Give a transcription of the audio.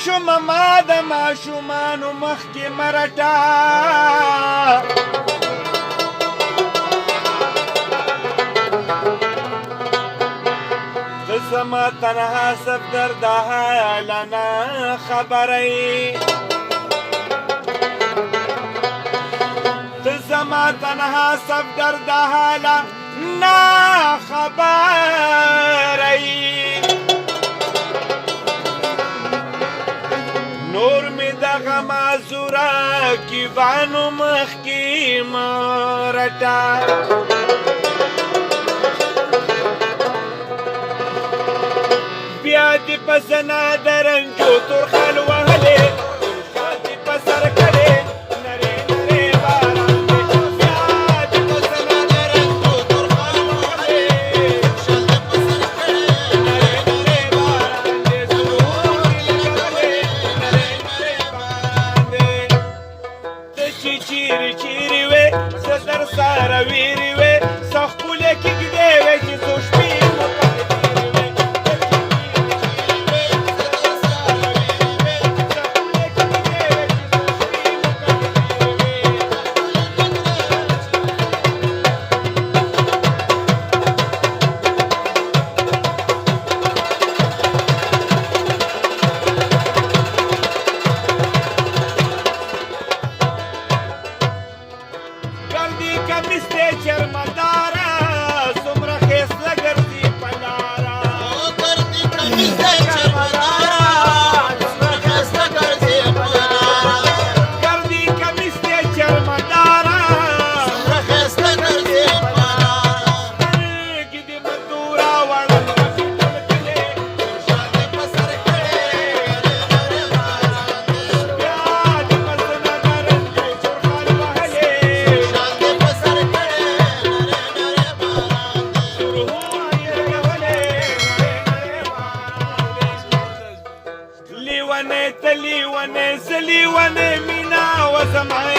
شوم ما د ماشومانو مخکې مرټا ته زما تنها صفدر د حاله نه خبرئ ته زما تنها صفدر د حاله نه خبرئ نور می دغه معذوره کیبانو مخکې مرټا بیا دې په زنا د رنجو تورخال وهلې بیا دې په سر کړې نرې نرې باران دې بیا دې په زنا د رنجو تورخال وهلې بیا دې په سر کړې نرې نرې باران دې زړونې لګولې نرې نرې باران دې ته چې چیرې چیرې وې زه در سره ویرې وې څه ښکلې کېږدې وې چې څو شپې مو پکې لیوانه تلیوانه زلیوانه مینا و زمان